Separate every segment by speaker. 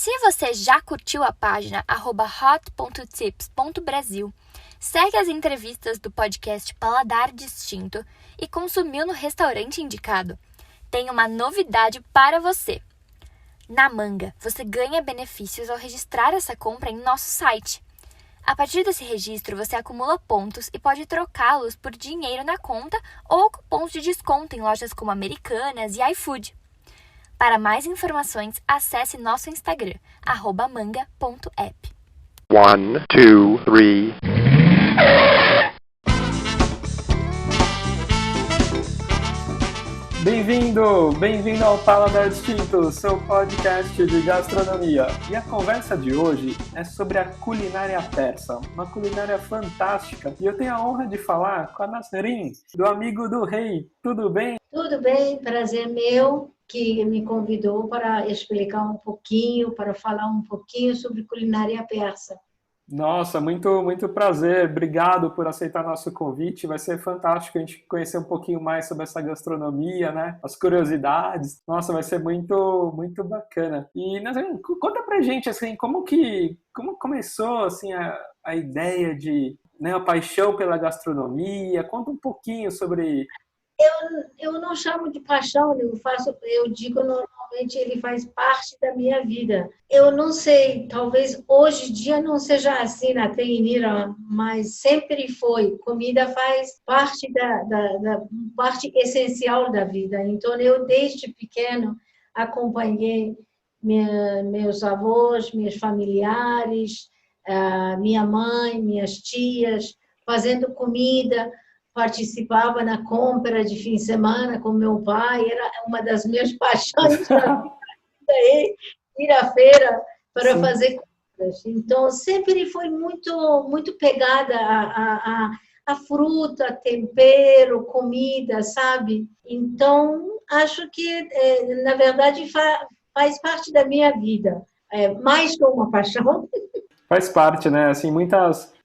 Speaker 1: Se você já curtiu a página @hot.tips.brasil, segue as entrevistas do podcast Paladar Distinto e consumiu no restaurante indicado, tem uma novidade para você. Na Manga, você ganha benefícios ao registrar essa compra em nosso site. A partir desse registro, você acumula pontos e pode trocá-los por dinheiro na conta ou cupons de desconto em lojas como Americanas e iFood. Para mais informações, acesse nosso Instagram, @manga.app.
Speaker 2: 1, 2, 3.
Speaker 3: Bem-vindo ao Paladar Distinto, seu podcast de gastronomia. E a conversa de hoje é sobre a culinária persa, uma culinária fantástica. E eu tenho a honra de falar com a Nasrin, do Amigo do Rei. Tudo bem?
Speaker 4: Tudo bem, prazer meu que me convidou para explicar um pouquinho, para falar um pouquinho sobre culinária persa.
Speaker 3: Nossa, muito prazer. Obrigado por aceitar nosso convite. Vai ser fantástico a gente conhecer um pouquinho mais sobre essa gastronomia, né? As curiosidades. Nossa, vai ser muito bacana. E Nasrin, conta pra gente assim, como começou assim a ideia de, né, a paixão pela gastronomia. Conta um pouquinho sobre.
Speaker 4: Eu não chamo de paixão, eu digo normalmente ele faz parte da minha vida. Eu não sei, talvez hoje em dia não seja assim na Teinira, mas sempre foi. Comida faz parte da parte essencial da vida. Então eu desde pequeno acompanhei meus avós, meus familiares, minha mãe, minhas tias fazendo comida. Participava na compra de fim de semana com meu pai, era uma das minhas paixões da vida, ir à feira para
Speaker 3: Sim.
Speaker 4: fazer compras. Então, sempre foi muito pegada a fruta, tempero, comida, sabe? Então, acho que, na verdade, faz parte da minha vida. Mais que uma paixão.
Speaker 3: Faz parte, né? Assim, muitas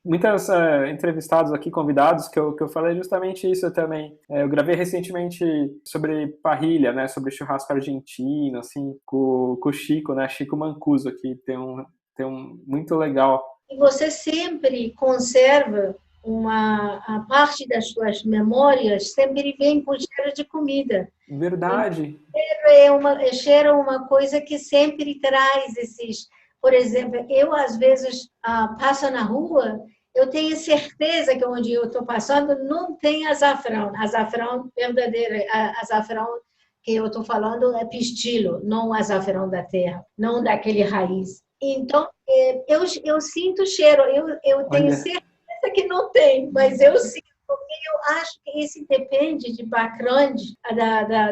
Speaker 3: entrevistados aqui, convidados, que eu falei justamente isso também. Eu gravei recentemente sobre parrilha, né? Sobre churrasco argentino, assim, com o Chico, né? Chico Mancuso, que tem um muito legal.
Speaker 4: E você sempre conserva a parte das suas memórias, sempre vem com cheiro de comida.
Speaker 3: Verdade.
Speaker 4: Cheiro é uma coisa que sempre traz esses. Por exemplo, eu às vezes passo na rua, eu tenho certeza que onde eu estou passando não tem azafrão. Azafrão verdadeiro, azafrão que eu estou falando é pistilo, não azafrão da terra, não daquele raiz. Então, eu sinto cheiro, eu tenho certeza que não tem, mas eu sinto, porque eu acho que isso depende de background,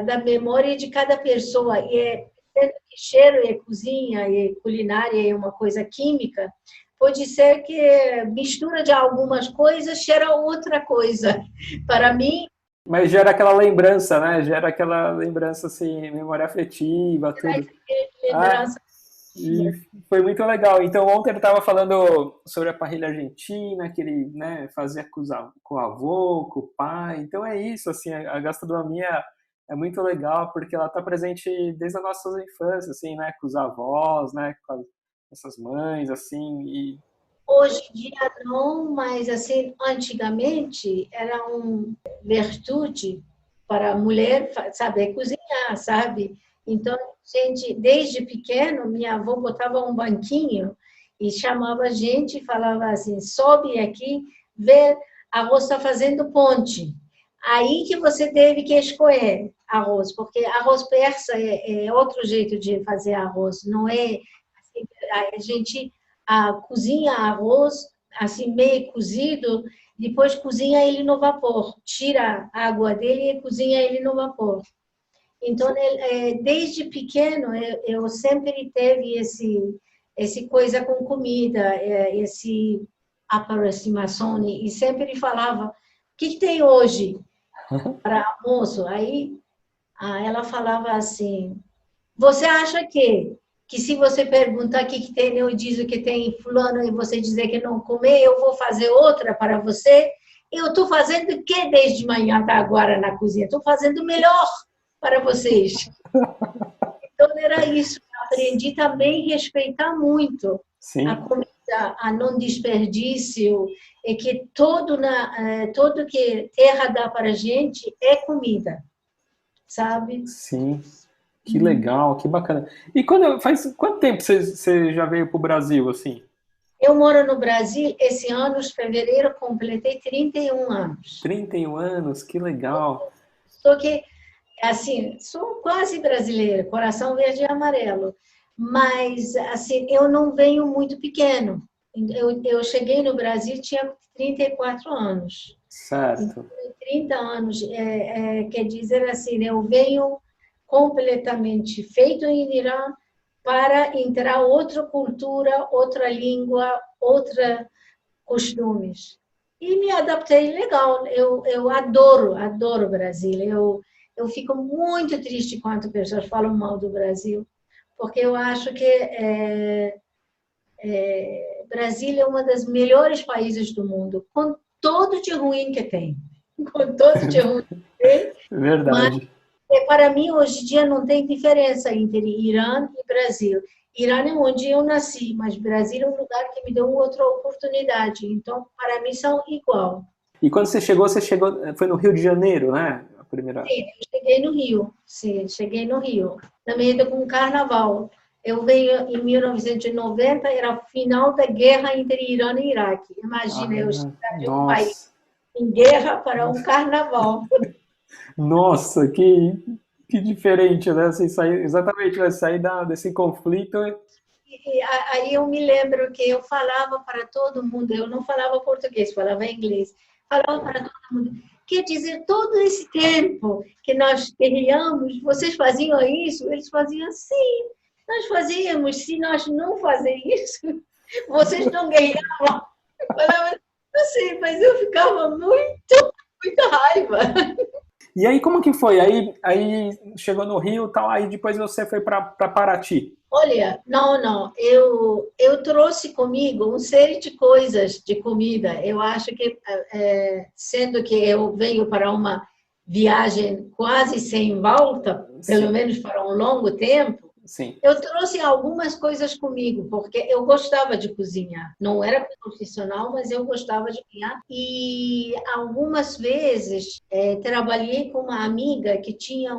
Speaker 4: da memória de cada pessoa. E sendo que cheiro é cozinha e culinária é uma coisa química, pode ser que mistura de algumas coisas cheira outra coisa. Para mim...
Speaker 3: Mas gera aquela lembrança, né? Gera aquela lembrança, assim, memória afetiva, tudo.
Speaker 4: Lembrança.
Speaker 3: E foi muito legal. Então, ontem ele estava falando sobre a parrilha argentina, que ele, né, fazia com o avô, com o pai. Então, é isso, assim, a gastronomia é muito legal, porque ela está presente desde a nossa infância, assim, né, com os avós, né, com essas mães, assim, e...
Speaker 4: Hoje em dia não, mas assim, antigamente era uma virtude para a mulher saber cozinhar, sabe? Então, gente, desde pequeno, minha avó botava um banquinho e chamava a gente e falava assim, sobe aqui, vê, arroz está fazendo ponte. Aí que você teve que escolher arroz, porque arroz persa é outro jeito de fazer arroz, não é assim, a gente cozinha arroz assim meio cozido, depois cozinha ele no vapor, tira a água dele e cozinha ele no vapor. Então, desde pequeno, eu sempre teve esse coisa com comida, esse aproximação, e sempre falava, o que tem hoje para almoço? Aí ela falava assim, você acha que se você perguntar o que tem, eu diz que tem fulano e você dizer que não comer, eu vou fazer outra para você? Eu estou fazendo o que desde manhã até agora na cozinha? Estou fazendo melhor para vocês. Então, era isso. aprendi também a respeitar muito
Speaker 3: Sim.
Speaker 4: a comida, a não desperdício, e que tudo que terra dá para a gente é comida, sabe?
Speaker 3: Sim. Que legal, que bacana. E faz quanto tempo você já veio para o Brasil, assim?
Speaker 4: Eu moro no Brasil, esse ano, em fevereiro, completei 31 anos.
Speaker 3: 31 anos, que legal.
Speaker 4: Só que, assim, sou quase brasileira, coração verde e amarelo. Mas, assim, eu não venho muito pequeno. Eu cheguei no Brasil, tinha 34 anos.
Speaker 3: Certo.
Speaker 4: 30 anos, quer dizer assim, eu venho completamente feito em Irã para entrar outra cultura, outra língua, outra costumes. E me adaptei legal. Eu adoro o Brasil. Eu fico muito triste quando pessoas falam mal do Brasil, porque eu acho que Brasil é um dos melhores países do mundo, com todo de ruim que tem. Com todo de ruim que tem.
Speaker 3: Verdade.
Speaker 4: Mas, para mim, hoje em dia, não tem diferença entre Irã e Brasil. Irã é onde eu nasci, mas Brasil é um lugar que me deu outra oportunidade. Então, para mim, são igual.
Speaker 3: E quando você chegou, foi no Rio de Janeiro, né? A primeira.
Speaker 4: Sim, eu cheguei no Rio. Sim, cheguei noRio. Também com o carnaval. Eu venho em 1990, era o final da guerra entre Irã e Iraque. Imagina, eu chegar de um país em guerra para um carnaval.
Speaker 3: Nossa, que diferente, né? Assim, exatamente, vai sair desse conflito.
Speaker 4: E aí eu me lembro que eu falava para todo mundo, eu não falava português, falava inglês, falava para todo mundo. Quer dizer, todo esse tempo que nós guerreamos, vocês faziam isso? Eles faziam assim. Nós fazíamos, se nós não fazíamos isso, vocês não guerreavam. Eu falava, não sei, mas eu ficava muita raiva.
Speaker 3: E aí, como que foi? Aí chegou no Rio e tal, aí depois você foi para Paraty.
Speaker 4: Olha, não, eu trouxe comigo uma série de coisas de comida. Eu acho que, sendo que eu venho para uma viagem quase sem volta, pelo menos para um longo tempo,
Speaker 3: sim,
Speaker 4: eu trouxe algumas coisas comigo, porque eu gostava de cozinhar. Não era profissional, mas eu gostava de cozinhar. E algumas vezes trabalhei com uma amiga que tinha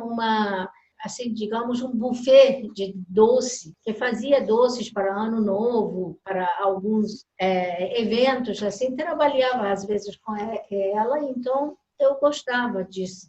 Speaker 4: assim, digamos, um buffet de doce, que fazia doces para Ano Novo, para alguns eventos, assim, trabalhava às vezes com ela, então eu gostava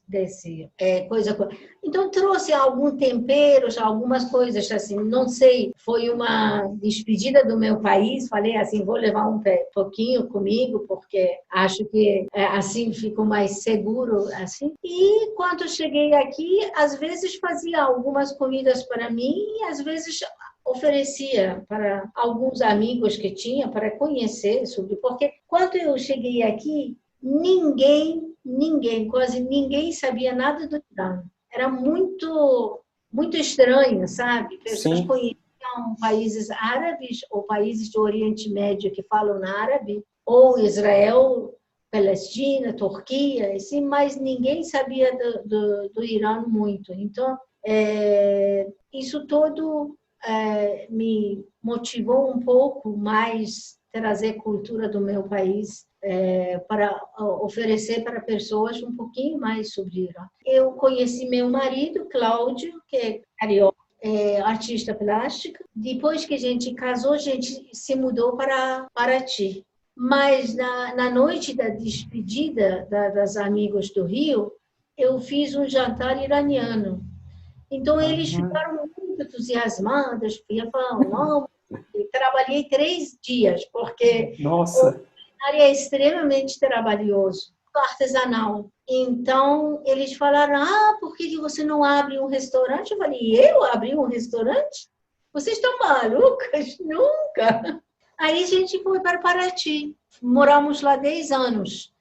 Speaker 4: desse coisa. Então trouxe alguns temperos, algumas coisas, assim, não sei, foi uma despedida do meu país, falei assim, vou levar um pouquinho comigo, porque acho que assim fico mais seguro, assim. E quando cheguei aqui, às vezes fazia algumas comidas para mim e às vezes oferecia para alguns amigos que tinha para conhecer sobre, porque quando eu cheguei aqui, quase ninguém sabia nada do Irã. Era muito estranho, sabe? Pessoas
Speaker 3: sim,
Speaker 4: conheciam países árabes ou países do Oriente Médio que falam árabe, ou Israel, Palestina, Turquia, assim, mas ninguém sabia do Irã muito. Então, isso tudo me motivou um pouco mais trazer cultura do meu país para oferecer para pessoas um pouquinho mais sobre Irã. Eu conheci meu marido, Cláudio, que é carioca, artista plástica. Depois que a gente casou, a gente se mudou para Paraty. Mas na noite da despedida das amigos do Rio, eu fiz um jantar iraniano. Então, eles ficaram muito entusiasmados. Eu falei, não, eu trabalhei 3 dias, porque
Speaker 3: nossa,
Speaker 4: é extremamente trabalhoso, artesanal. Então, eles falaram, por que você não abre um restaurante? Eu falei, eu abri um restaurante? Vocês estão malucas? Nunca! Aí a gente foi para Paraty. Moramos lá 10 anos.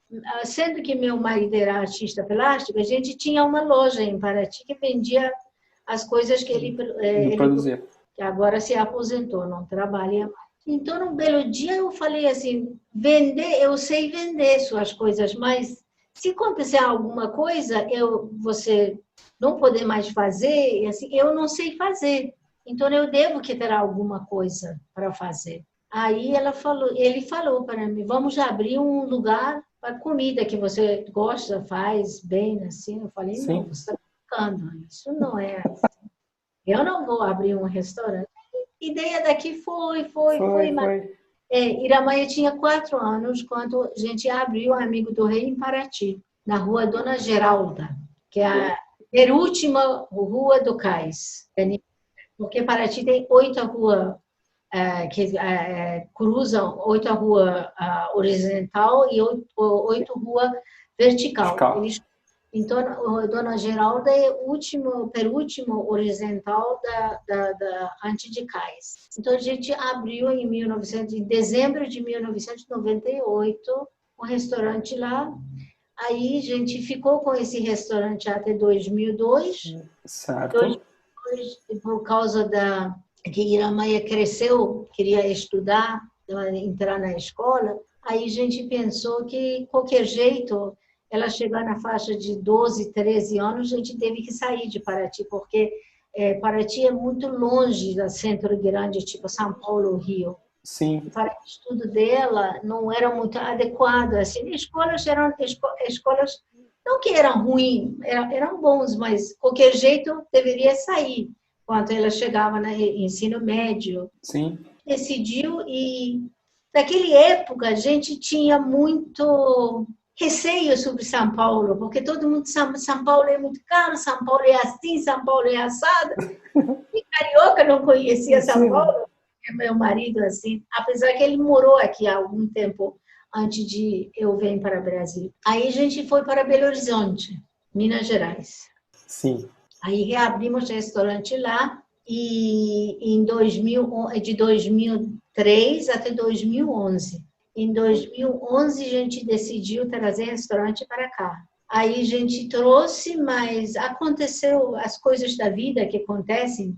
Speaker 4: Sendo que meu marido era artista plástico, a gente tinha uma loja em Paraty que vendia as coisas que ele
Speaker 3: produzia.
Speaker 4: Que agora se aposentou, não trabalha mais. Então, um belo dia eu falei assim, eu sei vender suas coisas, mas se acontecer alguma coisa, você não poder mais fazer, assim, eu não sei fazer. então eu devo que ter alguma coisa para fazer. Aí ele falou para mim, vamos abrir um lugar para comida que você gosta, faz bem, assim. Eu falei, não,
Speaker 3: Sim.
Speaker 4: você está brincando, isso não é assim. Eu não vou abrir um restaurante. A ideia daqui foi. Mas, Iramaia tinha 4 anos quando a gente abriu o Amigo do Rei em Paraty, na rua Dona Geralda, que é a penúltima rua do Cais. Porque Paraty tem 8 ruas que cruzam, 8 ruas horizontal e 8 ruas vertical. Então, a Dona Geralda é o penúltimo horizontal antes de Cais. Então, a gente abriu em dezembro de 1998 um restaurante lá. Aí, a gente ficou com esse restaurante até 2002.
Speaker 3: Certo.
Speaker 4: 2002, por causa que Iramaia cresceu, queria estudar, entrar na escola. Aí, a gente pensou que, qualquer jeito, ela chegar na faixa de 12, 13 anos, a gente teve que sair de Paraty, porque Paraty é muito longe do centro grande, tipo São Paulo, Rio.
Speaker 3: Sim.
Speaker 4: Para o estudo dela, não era muito adequado. Assim, escolas eram escolas, não que eram ruins, eram bons, mas qualquer jeito deveria sair quando ela chegava no ensino médio.
Speaker 3: Sim.
Speaker 4: Decidiu e, naquela época, a gente tinha muito receio sobre São Paulo, porque todo mundo sabe que São Paulo é muito caro, São Paulo é assim, São Paulo é assado. E carioca não conhecia São Paulo, meu marido assim, apesar que ele morou aqui há algum tempo antes de eu vir para o Brasil. Aí a gente foi para Belo Horizonte, Minas Gerais.
Speaker 3: Sim.
Speaker 4: Aí reabrimos o restaurante lá e de 2003 até 2011. Em 2011, a gente decidiu trazer restaurante para cá. Aí a gente trouxe, mas aconteceu as coisas da vida que acontecem,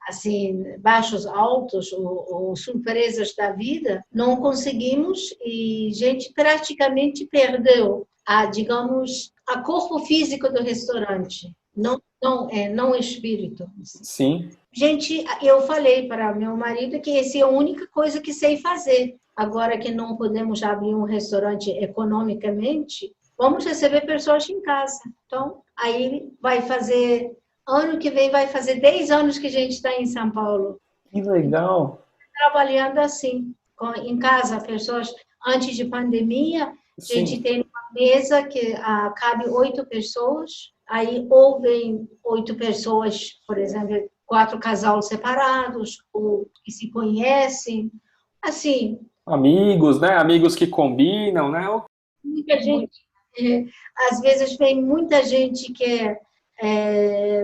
Speaker 4: assim, baixos, altos, ou surpresas da vida, não conseguimos e a gente praticamente perdeu digamos, a corpo físico do restaurante, não espírito.
Speaker 3: Sim.
Speaker 4: Gente, eu falei para meu marido que essa é a única coisa que sei fazer. Agora que não podemos abrir um restaurante economicamente, vamos receber pessoas em casa. Então, aí ano que vem vai fazer 10 anos que a gente está em São Paulo.
Speaker 3: Que legal.
Speaker 4: Trabalhando assim, em casa, pessoas, antes de pandemia, a gente tem uma mesa que cabe 8 pessoas, aí ou vem 8 pessoas, por exemplo, 4 casais separados, ou que se conhecem, assim.
Speaker 3: Amigos, né? Amigos que combinam, né?
Speaker 4: Muita gente, às vezes vem muita gente que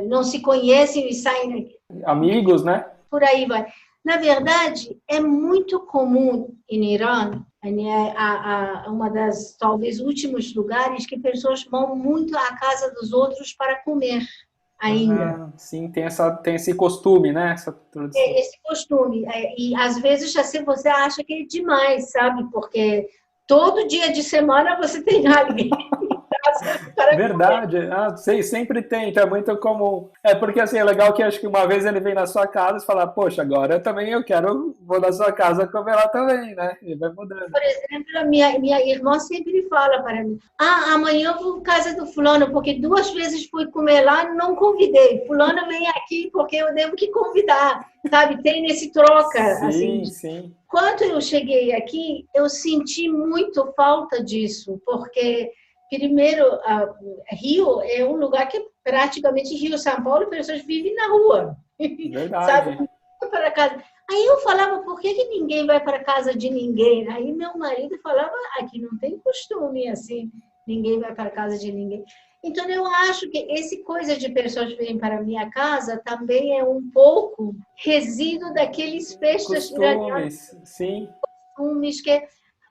Speaker 4: não se conhece e saem.
Speaker 3: Amigos, né?
Speaker 4: Por aí vai. Na verdade, é muito comum em Irã, uma das, talvez, últimos lugares que pessoas vão muito à casa dos outros para comer ainda.
Speaker 3: Sim, tem esse costume, né? Essa tradição.
Speaker 4: Esse costume. E, às vezes, assim, você acha que é demais, sabe? Porque todo dia de semana você tem alguém para
Speaker 3: Verdade, sempre tem, então é muito comum. É porque assim, é legal que acho que uma vez ele vem na sua casa e fala, poxa, agora vou na sua casa comer lá também, né? E vai mudando.
Speaker 4: Por exemplo, a minha irmã sempre fala para mim, amanhã eu vou à casa do fulano, porque 2 vezes fui comer lá, não convidei. Fulano vem aqui porque eu devo que convidar, sabe? Tem nesse troca.
Speaker 3: Sim,
Speaker 4: assim.
Speaker 3: sim.
Speaker 4: Quando eu cheguei aqui, eu senti muito falta disso, porque primeiro, Rio é um lugar que praticamente Rio, São Paulo, pessoas vivem na rua.
Speaker 3: Verdade.
Speaker 4: Sabe? Para casa. Aí eu falava, por que ninguém vai para casa de ninguém? Aí meu marido falava, aqui não tem costume assim, ninguém vai para casa de ninguém. Então eu acho que essa coisa de pessoas virem para a minha casa também é um pouco resíduo daqueles festas iranianas.
Speaker 3: Sim.
Speaker 4: Costumes que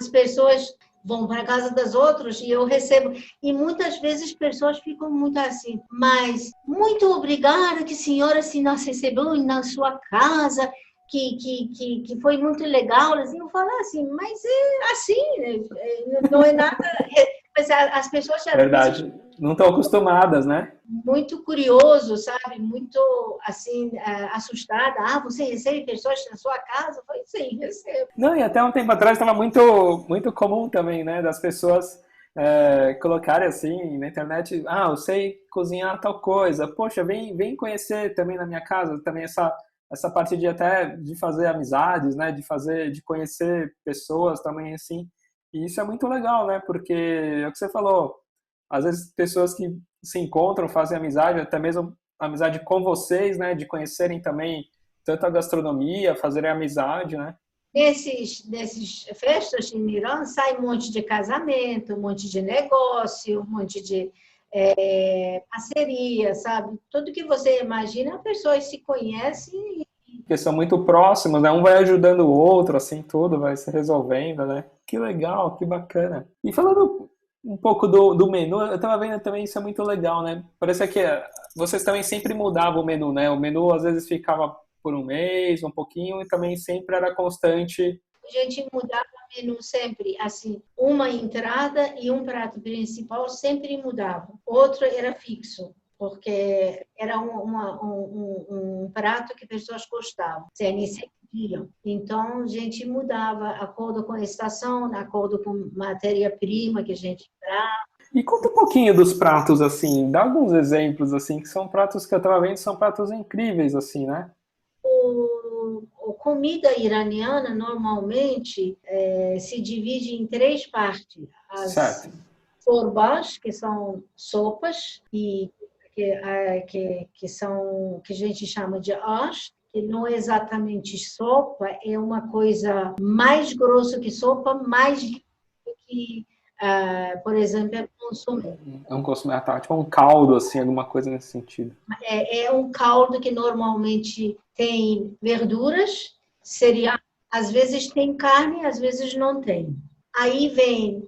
Speaker 4: as pessoas vão para a casa das outras e eu recebo. E muitas vezes pessoas ficam muito assim, mas muito obrigada que a senhora se nos recebeu na sua casa, que foi muito legal. Assim, eu falo assim, mas é assim, não é nada. Mas as pessoas já
Speaker 3: Verdade. Não estão acostumadas, né?
Speaker 4: muito curioso, sabe? Muito, assim, assustada. Ah, você recebe pessoas na sua casa? Eu falei, sim, recebo.
Speaker 3: Não, e até um tempo atrás estava muito, muito comum também, né? Das pessoas colocarem assim na internet, eu sei cozinhar tal coisa. Poxa, vem conhecer também na minha casa, também essa parte de até de fazer amizades, né? De conhecer pessoas também assim. E isso é muito legal, né? Porque é o que você falou, às vezes pessoas que se encontram, fazem amizade, até mesmo amizade com vocês, né? De conhecerem também tanto a gastronomia, fazerem amizade, né?
Speaker 4: Nesses festas em Irã sai um monte de casamento, um monte de negócio, um monte de parceria, sabe? Tudo que você imagina, as pessoas se conhecem.
Speaker 3: Porque são muito próximos, né? Um vai ajudando o outro, assim, tudo vai se resolvendo, né? Que legal, que bacana. E falando um pouco do menu, eu tava vendo também, isso é muito legal, né? Parece que vocês também sempre mudavam o menu, né? O menu às vezes ficava por um mês, um pouquinho, e também sempre era constante.
Speaker 4: A gente mudava o menu sempre, assim, uma entrada e um prato principal sempre mudava. Outro era fixo, porque era um prato que pessoas gostavam, eles sempre pediam. Então, a gente mudava de acordo com a estação, de acordo com matéria-prima que a gente comprava.
Speaker 3: E conta um pouquinho dos pratos, assim, dá alguns exemplos, assim, que são pratos que eu tava vendo, são pratos incríveis, assim, né?
Speaker 4: A comida iraniana normalmente se divide em três partes. As
Speaker 3: Certo.
Speaker 4: shorbas, que são sopas, e que são que a gente chama de ash, que não é exatamente sopa, é uma coisa mais grossa que sopa, mais do que, por exemplo, é consumé.
Speaker 3: É um consumé, tipo um caldo, assim, alguma coisa nesse sentido.
Speaker 4: É um caldo que normalmente tem verduras, cereal, às vezes tem carne, às vezes não tem. Aí vem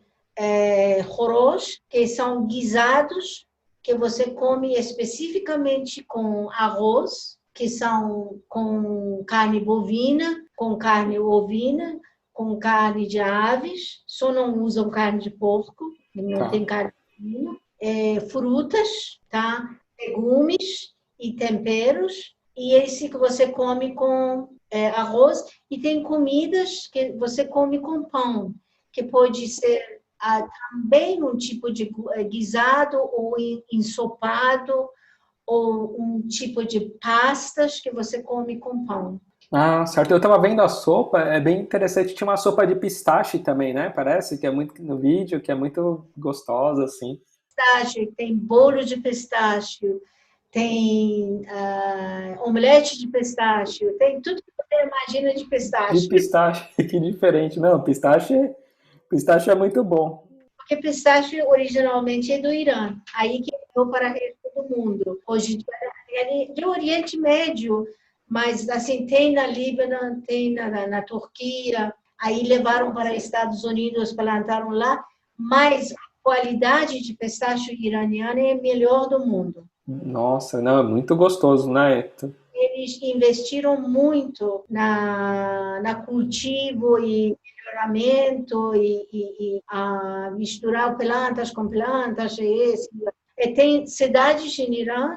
Speaker 4: chorros, que são guisados, que você come especificamente com arroz, que são com carne bovina, com carne ovina, com carne de aves, só não usam carne de porco, não tem carne bovina. Frutas, tá? Legumes e temperos, e esse que você come com arroz, e tem comidas que você come com pão, que pode ser também um tipo de guisado ou ensopado, ou um tipo de pastas que você come com pão.
Speaker 3: Ah, certo. Eu tava vendo a sopa, é bem interessante. Tinha uma sopa de pistache também, né? Parece que é muito no vídeo, que é muito gostosa, assim.
Speaker 4: Pistache, tem bolo de pistache, tem omelete de pistache, tem tudo que você imagina de pistache.
Speaker 3: De pistache, que diferente. Não, pistache é muito bom.
Speaker 4: Porque pistache originalmente é do Irã, aí que veio para o resto do mundo. Hoje é do Oriente Médio, mas assim tem na Líbano, tem na Turquia, aí levaram para os Estados Unidos, plantaram lá, mas a qualidade de pistache iraniana é a melhor do mundo.
Speaker 3: Nossa, não, é muito gostoso, né?
Speaker 4: Eles investiram muito na cultivo e melhoramento e a misturar plantas com plantas. E tem cidades em Irã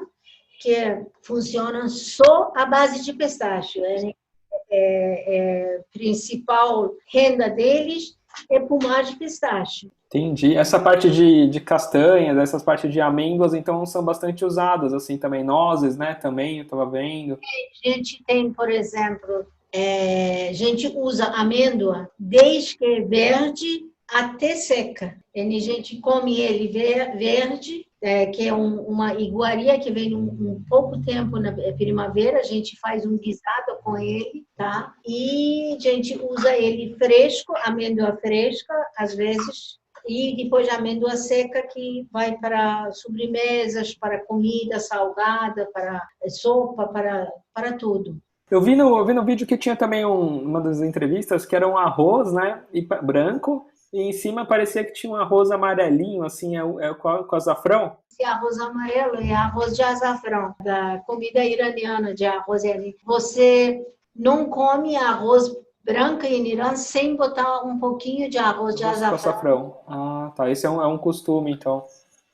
Speaker 4: que funcionam só à base de pistache. Principal renda deles é pomar de pistache.
Speaker 3: Entendi. Essa parte de castanhas, essas partes de amêndoas, então, são bastante usadas, assim, também. Nozes, né? Também, eu tava vendo.
Speaker 4: A gente tem, por exemplo, a gente usa amêndoa desde que é verde até seca. A gente come ele verde, que é uma iguaria que vem um pouco tempo na primavera, a gente faz um guisado com ele, tá? E a gente usa ele fresco, amêndoa fresca, às vezes, e depois a amêndoa seca que vai para sobremesas, para comida salgada, para sopa, para tudo.
Speaker 3: Eu vi no vídeo que tinha também uma das entrevistas que era um arroz, né, branco, e em cima parecia que tinha um arroz amarelinho, assim, com açafrão.
Speaker 4: Esse arroz amarelo é arroz de açafrão, da comida iraniana de arroz. Você não come arroz branca em Irã sem botar um pouquinho de arroz de
Speaker 3: Com
Speaker 4: açafrão.
Speaker 3: açafrão. Ah, tá. Esse é um costume, então.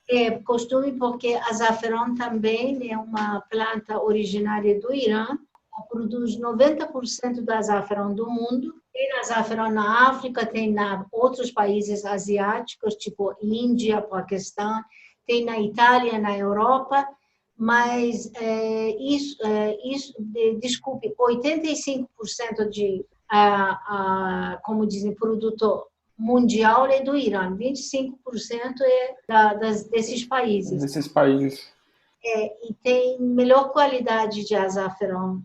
Speaker 4: É costume porque açafrão também é uma planta originária do Irã. Ela produz 90% do açafrão do mundo. Tem açafrão na África, tem em outros países asiáticos, tipo Índia, Paquistão, tem na Itália, na Europa, mas desculpe, 85% como dizem, produto mundial é do Irã, 25% desses países.
Speaker 3: Nesses países.
Speaker 4: E tem melhor qualidade de açafrão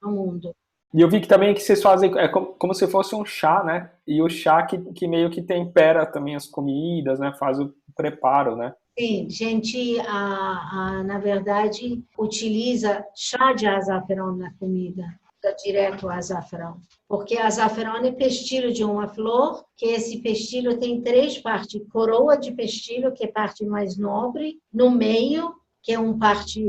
Speaker 4: no mundo.
Speaker 3: E eu vi que também que vocês fazem como se fosse um chá, né? E o chá que meio que tempera também as comidas, né? Faz o preparo, né?
Speaker 4: Sim, gente, na verdade, utiliza chá de açafrão na comida, direto ao açafrão. Porque açafrão é pestilho de uma flor, que esse pestilho tem 3 partes. Coroa de pestilho, que é a parte mais nobre, no meio, que é uma parte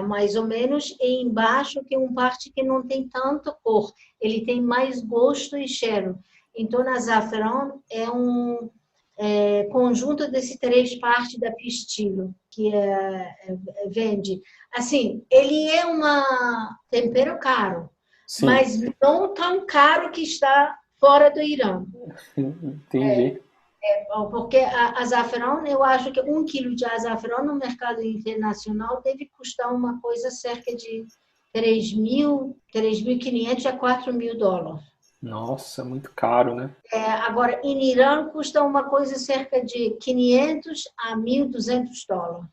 Speaker 4: mais ou menos, e embaixo, que é uma parte que não tem tanta cor. Ele tem mais gosto e cheiro. Então, açafrão é um conjunto dessas 3 partes da pestilho que vende. Assim, ele é um tempero caro,
Speaker 3: Sim.
Speaker 4: mas não tão caro que está fora do Irã.
Speaker 3: Entendi.
Speaker 4: Porque açafrão, eu acho que 1 quilo de açafrão no mercado internacional deve custar uma coisa cerca de 3.500 a 4.000 dólares.
Speaker 3: Nossa, muito caro, né?
Speaker 4: Agora, em Irã, custa uma coisa cerca de 500 a 1.200 dólares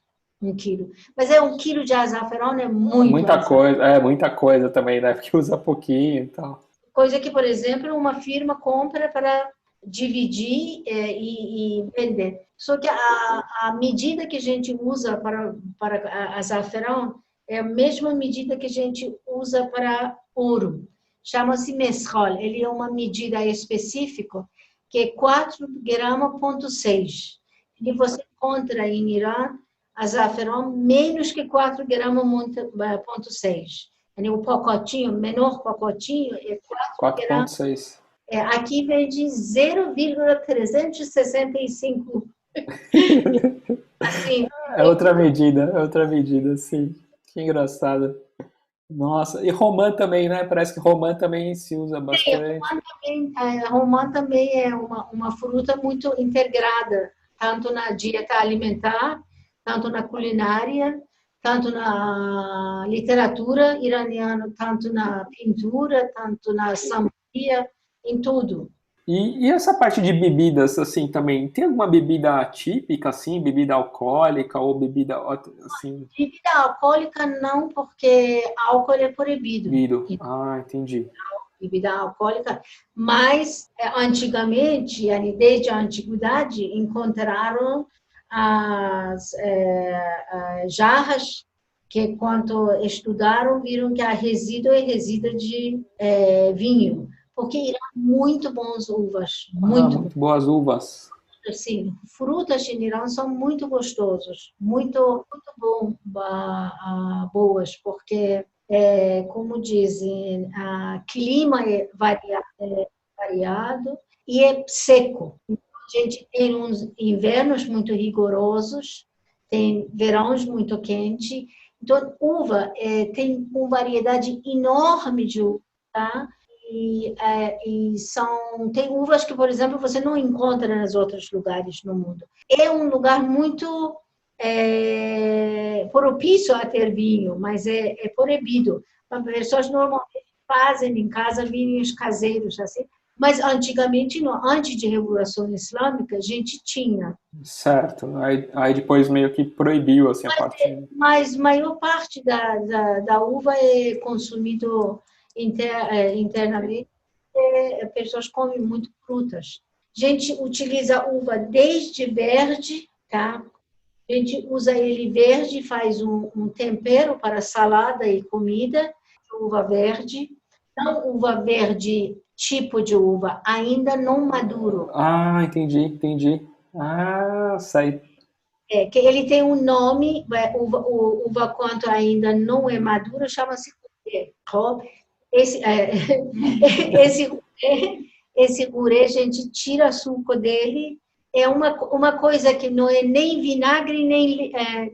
Speaker 4: 1 quilo. Mas 1 quilo de açafrão é muito
Speaker 3: muita coisa também, né? Porque usa pouquinho e tal.
Speaker 4: Coisa que, por exemplo, uma firma compra para dividir e vender. Só que a medida que a gente usa para açafrão é a mesma medida que a gente usa para ouro. Chama-se mesrol. Ele é uma medida específica que é 4,6 gramas. E você encontra em Irã açafrão menos que 4,6 gramas. O pacotinho, menor pacotinho, é 4 gramas.
Speaker 3: 4,6.
Speaker 4: Aqui vende 0,365. Assim,
Speaker 3: É outra medida, sim. Que engraçado. Nossa, e romã também, né? Parece que romã também se usa bastante.
Speaker 4: Romã também é uma fruta muito integrada, tanto na dieta alimentar, tanto na culinária, tanto na literatura iraniana, tanto na pintura, tanto na sambia, em tudo.
Speaker 3: E essa parte de bebidas, assim, também, tem alguma bebida típica, assim, bebida alcoólica ou bebida, assim...
Speaker 4: Bebida alcoólica não, porque álcool é proibido.
Speaker 3: Ah, entendi.
Speaker 4: Bebida alcoólica, mas antigamente, desde a antiguidade, encontraram as jarras que, quando estudaram, viram que a resíduo é resíduo de vinho. Porque Irã muito bons uvas,
Speaker 3: muito boas uvas.
Speaker 4: Sim, frutas em Irã são muito gostosos, muito boas, porque como dizem, o clima é variado e é seco. A gente tem uns invernos muito rigorosos, tem verões muito quentes. Então, uva tem uma variedade enorme de uva, tá? E tem uvas que, por exemplo, você não encontra nos outros lugares no mundo. É um lugar muito propício a ter vinho, mas é proibido. As pessoas normalmente fazem em casa vinhos caseiros, assim. Mas antigamente, antes da Revolução Islâmica, a gente tinha.
Speaker 3: Certo. Aí depois meio que proibiu, assim, a parte...
Speaker 4: Mas a maior parte da uva é consumido internamente, as pessoas comem muito frutas. A gente utiliza uva desde verde, tá? A gente usa ele verde, faz um tempero para salada e comida, uva verde. Não uva verde, tipo de uva, ainda não maduro.
Speaker 3: Ah, entendi. Ah, sei.
Speaker 4: Que ele tem um nome, uva quando ainda não é madura, chama-se esse esse purê, a gente tira o suco dele. É uma coisa que não é nem vinagre,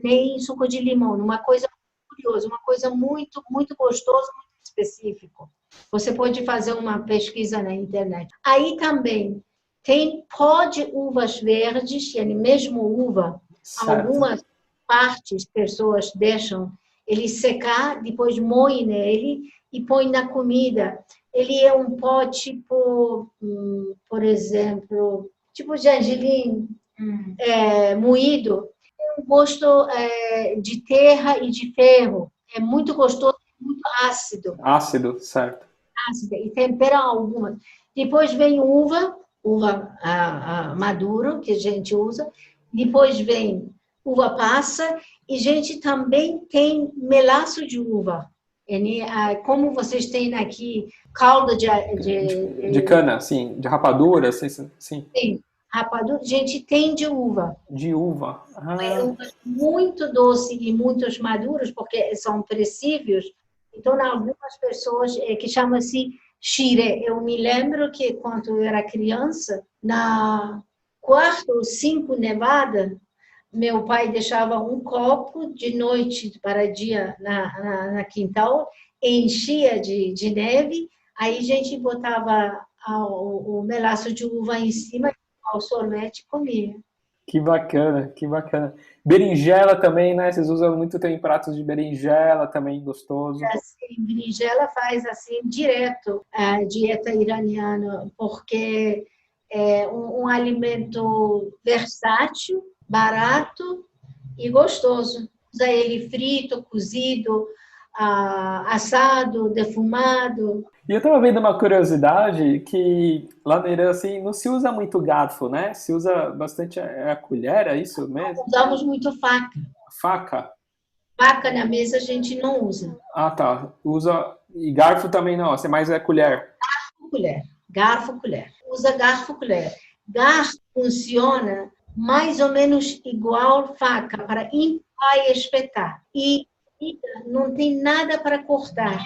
Speaker 4: nem suco de limão. Uma coisa curiosa, uma coisa muito, muito gostosa, muito específico. Você pode fazer uma pesquisa na internet. Aí também tem pó de uvas verdes, mesmo uva.
Speaker 3: Certo.
Speaker 4: Algumas partes, pessoas deixam ele secar, depois moem nele e põe na comida. Ele é um pó tipo, por exemplo, tipo gergelim moído. Tem um gosto de terra e de ferro. É muito gostoso, muito ácido.
Speaker 3: Ácido, certo.
Speaker 4: Ácido. E tempera algumas. Depois vem uva maduro, que a gente usa. Depois vem uva passa. E a gente também tem melaço de uva. Como vocês têm aqui, calda
Speaker 3: de cana, sim, de rapadura, sim.
Speaker 4: Sim, rapadura, a gente tem de uva.
Speaker 3: De uva.
Speaker 4: É muito doce e muitos maduros, porque são perecíveis. Então, algumas pessoas que chamam-se xiré. Eu me lembro que quando eu era criança, na 4ª ou 5ª nevada, meu pai deixava um copo de noite para dia na quintal, enchia de neve, aí a gente botava o melaço de uva em cima, ao sorvete e comia.
Speaker 3: Que bacana, que bacana. Berinjela também, né? Vocês usam muito, tem pratos de berinjela também, gostoso.
Speaker 4: Assim, berinjela faz assim direto a dieta iraniana, porque é um alimento versátil, barato e gostoso. Usa ele frito, cozido, assado, defumado.
Speaker 3: E eu estava vendo uma curiosidade que lá no Irã, assim, não se usa muito garfo, né? Se usa bastante a colher, é isso mesmo?
Speaker 4: Usamos muito faca.
Speaker 3: Faca?
Speaker 4: Faca na mesa a gente não usa.
Speaker 3: Ah, tá. Usa... E garfo também não, você mais é colher.
Speaker 4: Colher. Garfo, colher. Usa garfo, colher. Garfo funciona mais ou menos igual faca para empurrar e espetar. E não tem nada para cortar.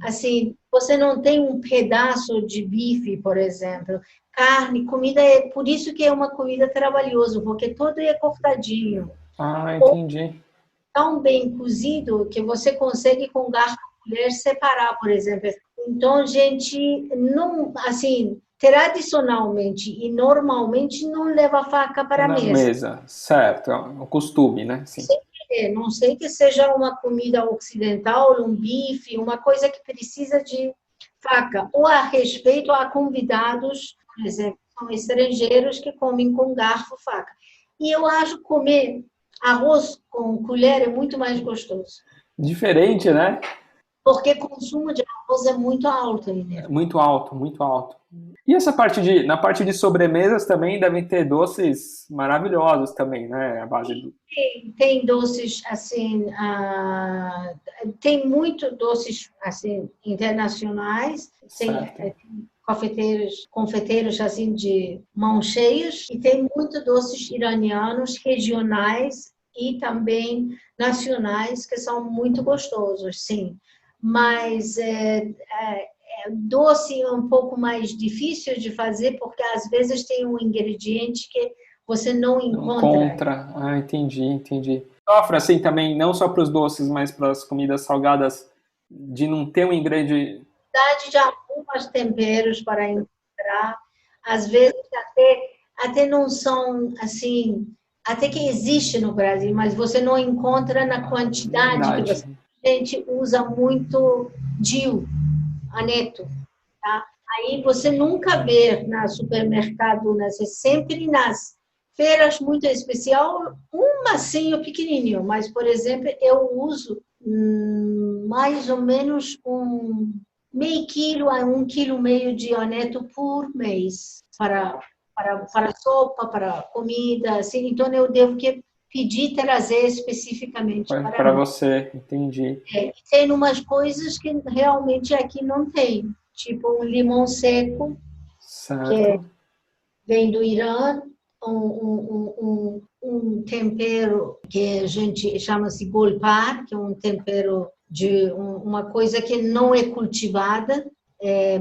Speaker 4: Assim, você não tem um pedaço de bife, por exemplo. Carne, comida, por isso que é uma comida trabalhosa, porque todo é cortadinho.
Speaker 3: Ah, entendi.
Speaker 4: Tão bem cozido que você consegue com garfo e colher separar, por exemplo. Então, a gente não, assim, tradicionalmente e normalmente não leva faca para a mesa.
Speaker 3: Certo, é um costume, né? Sim.
Speaker 4: Não sei que seja uma comida ocidental, um bife, uma coisa que precisa de faca. Ou a respeito a convidados, por exemplo, são estrangeiros que comem com garfo, faca. E eu acho que comer arroz com colher é muito mais gostoso.
Speaker 3: Diferente, né?
Speaker 4: Porque o consumo de arroz é muito alto, né?
Speaker 3: Muito alto, muito alto. E essa na parte de sobremesas também devem ter doces maravilhosos também, né? A base do...
Speaker 4: Tem doces, assim, tem muito doces, assim, internacionais, tem confeiteiros, assim, de mãos cheias, e tem muito doces iranianos, regionais e também nacionais, que são muito gostosos, sim. Mas doce é um pouco mais difícil de fazer, porque às vezes tem um ingrediente que você não encontra.
Speaker 3: Ah, entendi. Sofre assim também, não só para os doces, mas para as comidas salgadas, de não ter um ingrediente...
Speaker 4: De alguns temperos para encontrar, às vezes até não são assim, até que existe no Brasil, mas você não encontra na quantidade que você... A gente usa muito DIU, aneto, tá? Aí você nunca vê no supermercado, sempre nas feiras muito especial, um massinho pequenininho, mas, por exemplo, eu uso mais ou menos meio quilo a 1,5 quilo de aneto por mês para sopa, para comida, assim. Então eu devo pedir trazer especificamente
Speaker 3: para você, entendi.
Speaker 4: Tem umas coisas que realmente aqui não tem, tipo um limão seco,
Speaker 3: certo.
Speaker 4: Que vem do Irã, um tempero que a gente chama-se golpar, que é um tempero de uma coisa que não é cultivada,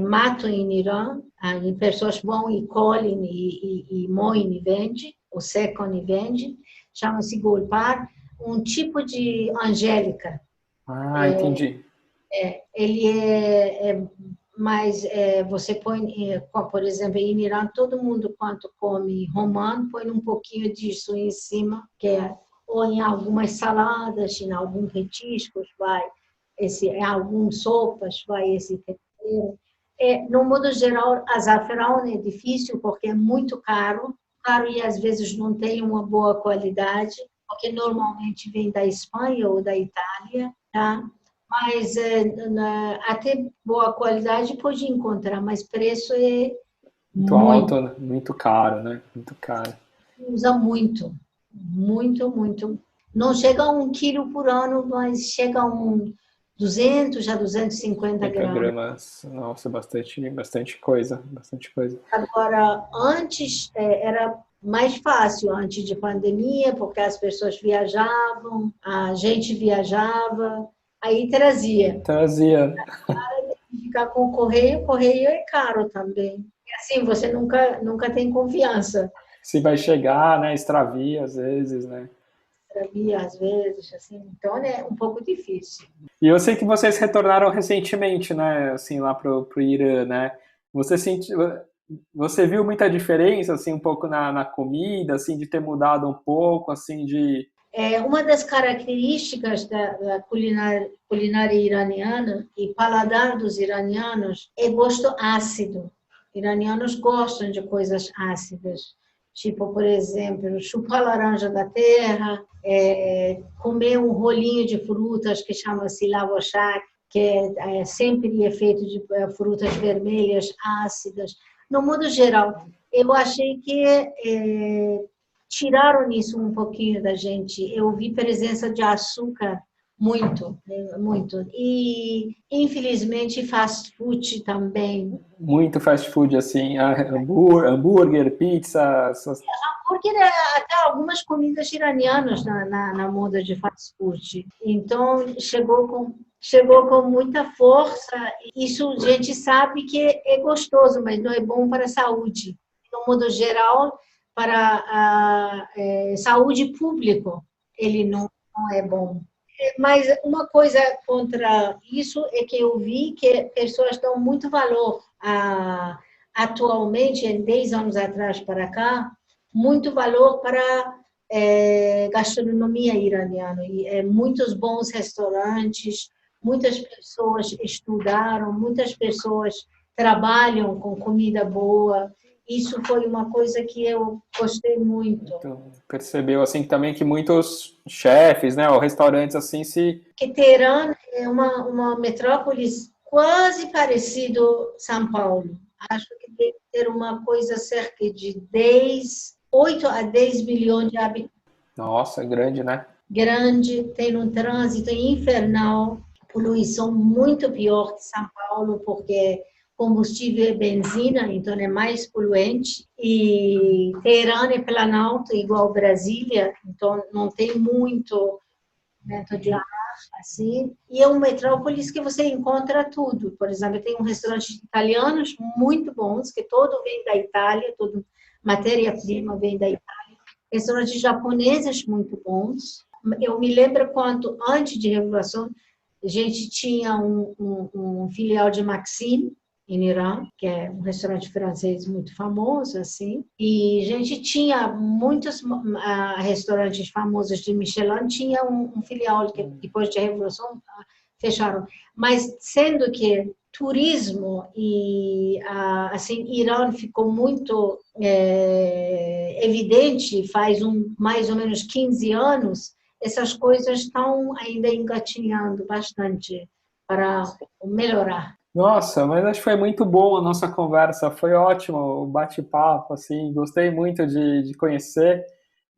Speaker 4: mato em Irã, Aí pessoas vão e colhem e moem e vendem, ou secam e vendem. Chama-se golpar, um tipo de angélica.
Speaker 3: Ah, entendi.
Speaker 4: Ele mas você põe, por exemplo, em Irã, todo mundo, quando come romã, põe um pouquinho disso em cima, ou em algumas saladas, em alguns petiscos, em algumas sopas, vai esse tempero. No modo geral, açafrão é difícil porque é muito caro e às vezes não tem uma boa qualidade, porque normalmente vem da Espanha ou da Itália, tá? Mas até boa qualidade pode encontrar, mas preço é
Speaker 3: Muito
Speaker 4: muito,
Speaker 3: alto, né? Muito caro, né? Muito caro.
Speaker 4: usa muito, muito, muito. Não chega a 1 quilo por ano, mas chega a 200 a 250
Speaker 3: 50
Speaker 4: gramas.
Speaker 3: gramas, nossa, bastante coisa, bastante coisa.
Speaker 4: Agora, antes era mais fácil, antes de pandemia, porque as pessoas viajavam, a gente viajava, aí trazia.
Speaker 3: Trazia,
Speaker 4: Ficar com o correio é caro também. E assim, você nunca tem confiança.
Speaker 3: se vai chegar, né? Extravia às vezes, né?
Speaker 4: Trazia às vezes, assim, então é um pouco difícil.
Speaker 3: E eu sei que vocês retornaram recentemente, né? Assim, lá pro Irã, né? Você sentiu, você viu muita diferença, assim, um pouco na comida, assim, de ter mudado um pouco, assim, de...
Speaker 4: Uma das características da culinária iraniana e paladar dos iranianos é gosto ácido. Iranianos gostam de coisas ácidas, tipo, por exemplo, chupar laranja da terra, comer um rolinho de frutas que chama-se lavoshak, que é sempre feito de frutas vermelhas ácidas. No modo geral, eu achei que tiraram isso um pouquinho da gente. Eu vi presença de açúcar muito, muito. E, infelizmente, fast food também.
Speaker 3: Muito fast food, assim, hambúrguer, pizza, essas...
Speaker 4: Porque até algumas comidas iranianas na moda de fast food. Então, chegou com muita força. Isso a gente sabe que é gostoso, mas não é bom para a saúde. No modo geral, para a saúde pública, ele não é bom. Mas uma coisa contra isso é que eu vi que pessoas dão muito valor atualmente, em 10 anos atrás para cá, muito valor para gastronomia iraniana. E, muitos bons restaurantes, muitas pessoas estudaram, muitas pessoas trabalham com comida boa. Isso foi uma coisa que eu gostei muito.
Speaker 3: Então, percebeu, assim, também que muitos chefes, né, ou restaurantes, assim, se...
Speaker 4: Que Teherã é uma metrópole quase parecido São Paulo. Acho que deve ter uma coisa cerca de 8 a 10 milhões de habitantes.
Speaker 3: Nossa, grande, né?
Speaker 4: Grande, tem um trânsito infernal, poluição muito pior que São Paulo, porque combustível é benzina, então é mais poluente. E Teherã é planalto, igual Brasília, então não tem muito vento de ar, assim. E é uma metrópole que você encontra tudo. Por exemplo, tem um restaurante italianos muito bons, que todo vem da Itália, toda matéria-prima vem da Itália. Restaurantes japoneses muito bons. Eu me lembro quando, antes de Revolução, a gente tinha um filial de Maxim, em Irã, que é um restaurante francês muito famoso, assim. E a gente tinha muitos restaurantes famosos de Michelin, tinha um filial que depois da Revolução fecharam. Mas sendo que turismo e assim Irã ficou muito evidente faz mais ou menos 15 anos, essas coisas estão ainda engatinhando bastante para melhorar.
Speaker 3: Nossa, mas acho que foi muito bom a nossa conversa, foi ótimo o bate-papo, assim, gostei muito de conhecer,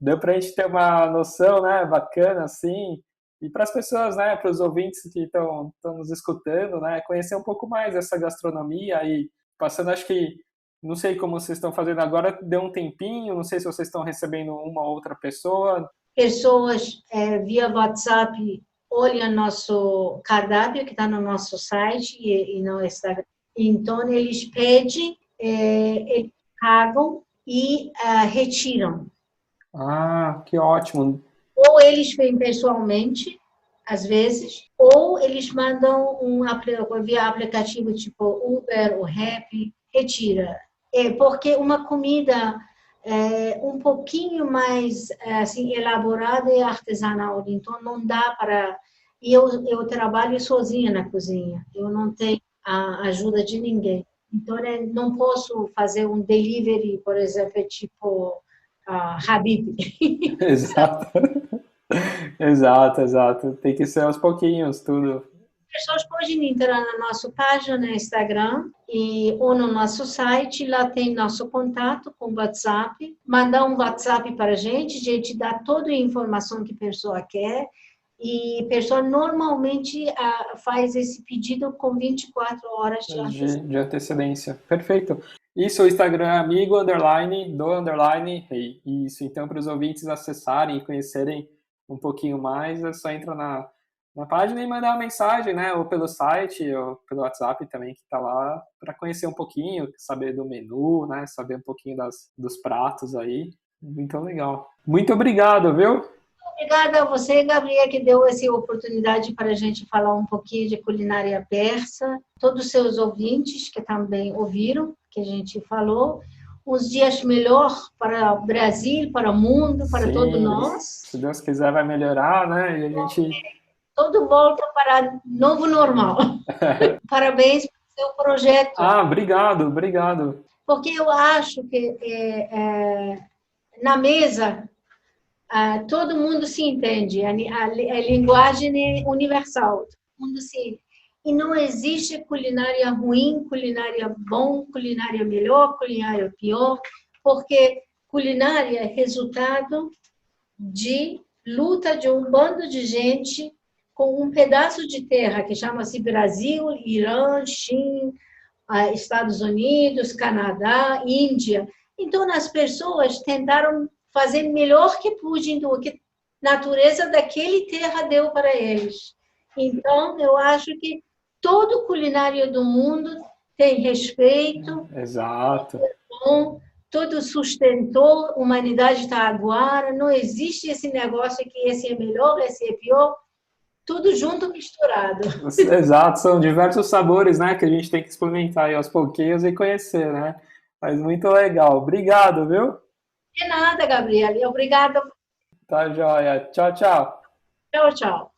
Speaker 3: deu para a gente ter uma noção, né, bacana, assim, e para as pessoas, né, para os ouvintes que estão nos escutando, né, conhecer um pouco mais dessa gastronomia e passando, acho que, não sei como vocês estão fazendo agora, deu um tempinho, não sei se vocês estão recebendo uma ou outra pessoa.
Speaker 4: Pessoas via WhatsApp olham nosso cardápio que está no nosso site e no Instagram. Então, eles pedem eles pagam e retiram.
Speaker 3: Ah, que ótimo.
Speaker 4: Ou eles vêm pessoalmente, às vezes, ou eles mandam via aplicativo tipo Uber ou Rappi, retira. Porque uma comida um pouquinho mais assim elaborada e artesanal, então não dá para... E eu trabalho sozinha na cozinha, eu não tenho a ajuda de ninguém. Então, não posso fazer um delivery, por exemplo, tipo Habib.
Speaker 3: Exato. Exato. Tem que ser aos pouquinhos, tudo.
Speaker 4: As pessoas podem entrar na nossa página no Instagram ou no nosso site, lá tem nosso contato com o WhatsApp, mandar um WhatsApp para a gente dá toda a informação que a pessoa quer, e a pessoa normalmente faz esse pedido com 24 horas de antecedência.
Speaker 3: De antecedência. Perfeito. Isso, o Instagram é amigo, underline, do underline, rei. Isso, então, para os ouvintes acessarem e conhecerem um pouquinho mais, é só entrar na página e mandar uma mensagem, né? Ou pelo site, ou pelo WhatsApp também, que está lá, para conhecer um pouquinho, saber do menu, né? Saber um pouquinho dos pratos aí. Muito legal. Muito obrigado, viu?
Speaker 4: Obrigada a você, Gabriela, que deu essa oportunidade para a gente falar um pouquinho de culinária persa. Todos os seus ouvintes que também ouviram, que a gente falou. Uns dias melhor para o Brasil, para o mundo, para todos nós.
Speaker 3: Se Deus quiser, vai melhorar, né? E a gente...
Speaker 4: Todo volta para novo normal. Parabéns pelo seu projeto.
Speaker 3: Obrigado.
Speaker 4: Porque eu acho que na mesa todo mundo se entende, a linguagem é universal, todo mundo se... E não existe culinária ruim, culinária bom, culinária melhor, culinária pior, porque culinária é resultado de luta de um bando de gente com um pedaço de terra que chama-se Brasil, Irã, China, Estados Unidos, Canadá, Índia. Então, as pessoas tentaram fazer melhor que pude do que a natureza daquele terra deu para eles. Então, eu acho que todo culinário do mundo tem respeito.
Speaker 3: Exato.
Speaker 4: Tudo sustentou, a humanidade está agora, não existe esse negócio que esse é melhor, esse é pior, tudo junto, misturado.
Speaker 3: Exato, são diversos sabores, né, que a gente tem que experimentar aí aos pouquinhos e conhecer, né? Mas muito legal. Obrigado, viu?
Speaker 4: De nada, Gabriela. Obrigada.
Speaker 3: Tá joia. Tchau.
Speaker 4: Tchau.